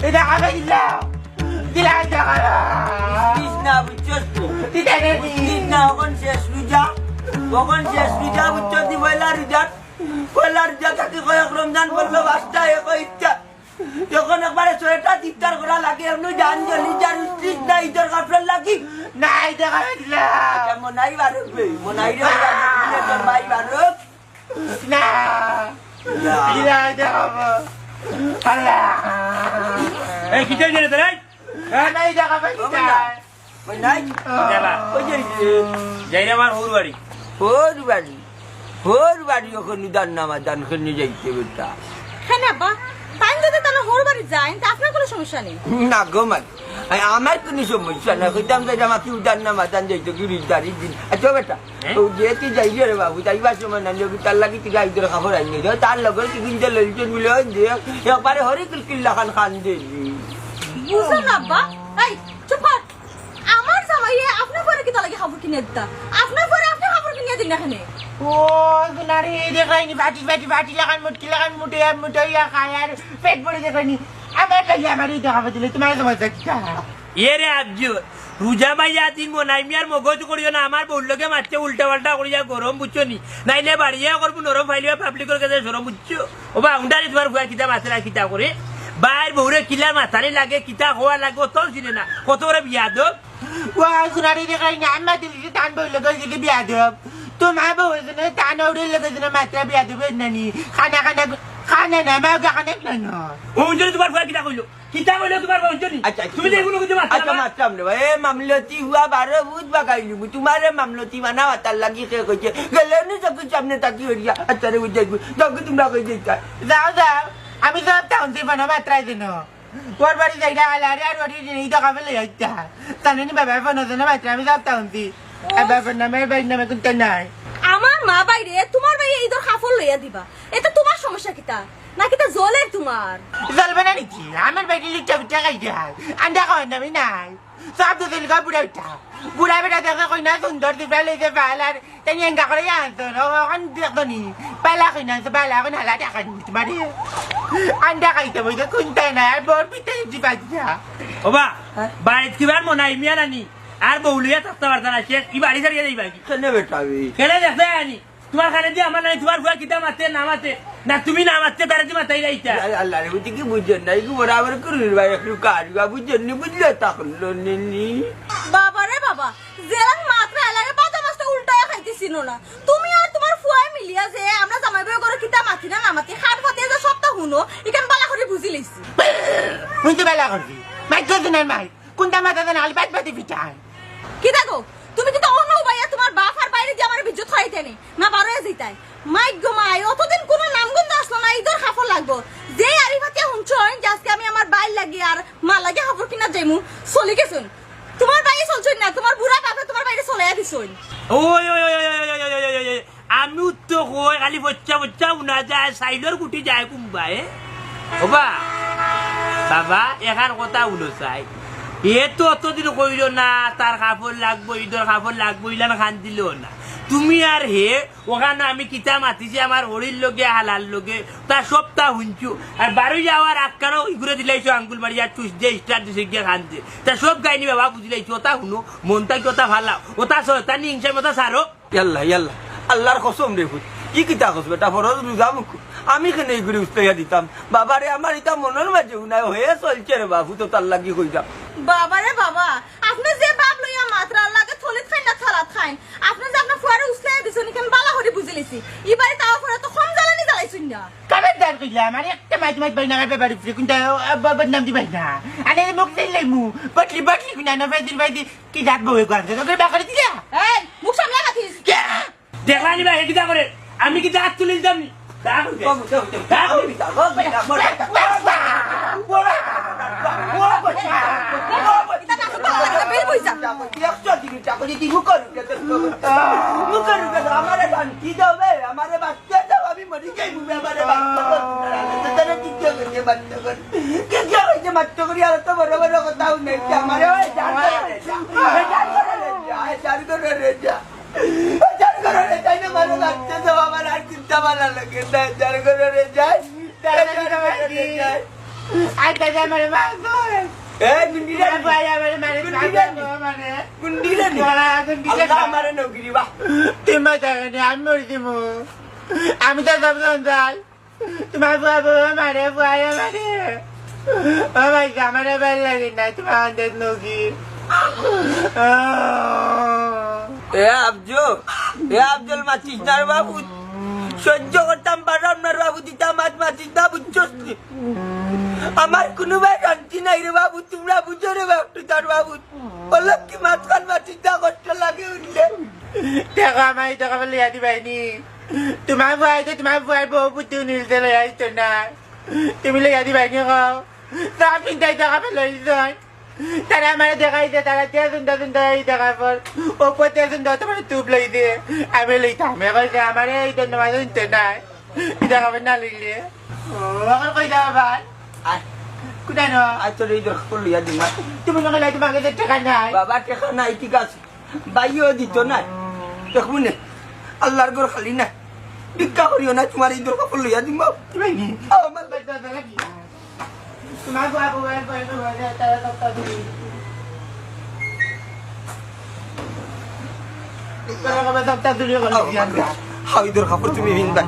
এটা খাবে দিলাম দিলাম টাকা না বুঝছস তো দিতে নেই না এখন শেষ রোজা কখন শেষ রোজা বুঝছস দি পয়লা রোজা থাকি কয়েক রমজান বললো বাসটা এক ইচ্ছা যখন একবারে ছয়টা তিনটার করা লাগে এমনি জান জলি যার স্ট্রিট না ইদর কাপড় লাগি না এটা খাবে দিলাম মনাই বারুক মনাই রে তোর ভাই বারুক না দিলাম এটা খাবো আল্লাহ এই কিতে জেনে তোরা না এটা খাবে দিলাম ওই নাই দেবা ওই যে যাইরা আমার হুর বাড়ি হোর বাড়ি ওখানে দান নামা দান খেলে যাইতে বেটা হ্যাঁ আব্বা টাইম যদি তাহলে হোর বাড়ি যাই তা আপনার কোনো সমস্যা নেই না গো মাই আমার কোনো সমস্যা না কইতাম যে আমার কি উদান নামা দান যাইতো কি রিদারি দিন আচ্ছা বেটা তো যেতে যাই রে বাবু যাইবার সময় না লোক তার লাগি তুই গাইদের খাবার আনি দে তার লগে কি কিনতে লইছেন বলে যে একবারে হরি কিল্লা খান দিলি বুঝলাম না আব্বা এই চুপ কর আমার জামাইয়ে আপনার পরে কি তালাকে খবর কিনে দিতা আপনার পরে আপনি খবর কিনে দিন না এখানে ও গুনারে দেখাইনি বাটি লাগান মুটে ইয়া খায় আর পেট ভরে দেখাইনি আমার কাছে আমার এটা খাবে দিলে তোমার সমস্যা কি এ রে আবজু রোজা মাইয়া দিন নাই মিয়ার মগজ করিও না আমার বউর লগে মারছে উল্টা পাল্টা করিয়া গরম বুঝছো নি নাইলে বাড়িয়া করবো নরম ফাইলিয়া পাবলিকের কাছে সরম বুঝছো ও বা উন্ডারে তোমার ভুয়া কিতা মাছেরা কিতা করে বাইর বউরে কিলার মাথারে লাগে কিতা হওয়া লাগে তল চিনে না কত বড় বিয়া দো ও গুনারে দেখাইনি আমার দিলে টান বইলে গিয়ে বিয়া দেব তোমার বউ এখানে টান উড়ে লেগে মাত্রা বিয়া দেবে নানি খানা না মাগা খানা না ও উঞ্জলি তোমার ভুয়া কিতা কইলো কিতা কইলো তোমার বউ উঞ্জলি তুমি দেখুন কিছু আচ্ছা মারতাম রে ভাই মামলতি হুয়া বারে বুঝ বাগাইলি তোমার মামলতি মানা তার লাগি কে কইছে গেলে নি চোখের সামনে তাকি হইয়া আচ্ছা রে বুঝাই তোকে তোমরা কই দিতা যাও আমি সব টাউন থেকে বানা মাত্রাই দিন ওর বাড়ি যাইটা আলারে আর ওর এই টাকা ফেলে যাইতা জানেন বাবা ফোন আছে না মাত্রা আমি সব টাউন থেকে বাবার নামে বাড়ির নামে কোনটা নাই আমার মা বাইরে তোমার ভাই ঈদের কাপড় লইয়া দিবা এটা তোমার সমস্যা কিতা নাকি তা জলের তোমার জ্বলবে না নাকি আমার বাড়ি লিখতে পিঠা খাই যায় আন্ডা খাওয়ার নামে নাই সব তো দিল বুড়া বুড়া বেটা দেখে কই না সুন্দর দিবে লেগে পাল আর তাই এঙ্গা করে আনতো ওখান দেখতো নি পালা কই না পালা এখন হালা দেখা নি তোমার আন্ডা খাইতে বই কোনটা না আর বর পিঠা দিবা যা ও বা বাড়িতে কিবার মনাই মিয়া নানি আর বউলিয়া থাকতে পারতা না শেষ ই বাড়ি ছাড়িয়ে যাইবা কি কেন বেটাবি কেন দেখতে আনি তোমার খানে দিয়ে আমার নাই তোমার ভুয়া কিতা মারতে না মারতে না তুমি না মারতে তারা তুমি মাতাই যাইতা আল্লাহ রে বুঝি কি বুঝছেন না কি বরাবর করুন ভাই একটু কাজবা বুঝছেন নি বুঝলে তাকলো নি বাবা রে বাবা জেলার মাত্র এলাকে পাতা মাছটা উল্টায়া খাইতেছিল না তুমি আর তোমার ফুয়াই মিলিয়া যে আমরা জামাই বউ করে কিতা মাতি না মাতি খাট ফাতে যে সপ্তাহ হুনো ইকান বালা করে বুঝি লইছি শুনতে বেলা করবি মাইক দিনের মাই কোনটা মাথা দেন আলবাত বাতি পিঠা কি দেখো তুমি কিন্তু অন্য ভাইয়া তোমার বাপ আর বাইরে দিয়ে আমার বিদ্যুৎ খাইতে নেই না বারোয় জিতাই মাইক গো মাই অতদিন কোনো নামগন্ধ আসলো না ঈদের খাফর লাগবো যে আরি ভাতিয়া হুঁচন যে আজকে আমি আমার বাইর লাগি আর মা লাগে খাফর কিনা যাইমু চলি গেছুন তোমার বাইরে চলছুন না তোমার বুড়া বাপে তোমার বাইরে চলাইয়া দিছুন ওই ওই ওই আমি তো কই খালি বচ্চা উনা যায় সাইডর গুটি যায় কুম্বাই ওবা বাবা এখান কথা উলো চাই এ তো অতদিন কইল না তার কাপড় লাগবো ঈদের কাপড় লাগবো ইলান খান দিল না তুমি আর হে ওখানে আমি কিতা মাতিছি আমার হরির লগে হালার লগে তার সপ্তাহ শুনছু আর বারোই যাওয়ার আটকানো ঘুরে দিলাইছো আঙ্গুল মারি আর চুষ দিয়ে স্টার দিছে গিয়ে খান দিয়ে তা সব গাইনি বাবা বুঝলাইছো ওটা শুনো মনটা কি ওটা ভালা ওটা শয়তানি হিংসার মতো সারো ইয়াল্লা ইয়াল্লা আল্লাহর কসম রে বুঝ কি কিতা কস বেটা ফরজ রোজা মুখ আমি কেন এই ঘুরে উস্তাইয়া দিতাম বাবারে আমার এটা মনের মাঝে উনায় হয়ে চলছে রে বাবু তো তার লাগি কইতাম বাবা রে বাবা আপনি যে বাপ লইয়া মাত্রা লাগে থলিত খাই না থালাত খাইন আপনি যে আপনার ফুয়ারে উসলাই দিছেন কেন বালা করে বুঝিলেছি ইবারে তাও ফুয়ারে তো কম জ্বালানি জ্বালাইছুন না কামের দার কইলা আমার একটা মাইক বাইনা গাবে বাড়ি ফিরে কোনটা বদনাম দিবাই না আরে মুখ দিলাই মু বটলি কুনা না বাইদি কি দাঁত বই করতে তোকে বাকরি দিয়া এই মুখ সামনে রাখিস দেখলানি ভাই কিতা করে আমি কি দাঁত তুলে দিতাম নি আইতা যা মারে মাসুর এই গুন্ডিরা ভাই আমারে মারে মারে গুন্ডিরা নি বড়া গুন্ডিরা আল্লাহ আমারে নগিরি বাহ তুমি মাতানি আমি মরে দিমু আমি তো সব সন্তান তোমার বাবা মারে ভাই আমারে ও ভাই আমারে ভালো লাগে না তোমার আন্দাজ নকি এ আব্দুল মাচিস না বাবু সহ্য করতাম পারলাম না বাবু দিতাম মাছ মাচিস না বুঝছস আমার কোনো ভাই শান্তি নাই রে বাবু তোমরা বুঝো রে বাবু তার বাবু বললাম কি মাছ খান মাচিস না কষ্ট লাগে উঠলে টাকা আমার টাকা বলে আদি ভাইনি তোমার ভাই তো তোমার ভাই বউ পুতু নিলতে লই আইতো না তুমি লই আদি ভাইনি খাও সব চিন্তায় টাকা পেলে তারা আমার দেখাইছে তারা তে সুন্দর সুন্দর এই দেখার পর ও পতে সুন্দর তোমার তুপ লই দিয়ে আমি লইতাম এবার আমার এই তো তোমার শুনতে নাই দেখাবে না লইলে ও এখন কই যাবা ভাই আয় কোথায় না আয় তোর এই দরকার লইয়া দিমা তুমি নকলে তোমাকে যে টাকা নাই বাবা টেকা নাই ঠিক আছে বাইও দিত না দেখুন আল্লাহর ঘর খালি না ভিক্ষা করিও না তোমার এই দরকার লইয়া দিমা ভাইনি আমার তোমার বাবু ভাই ভাই তারা সপ্তাহ দিবি সপ্তাহ দিবি হাই দরকার তুমি ভিন ভাই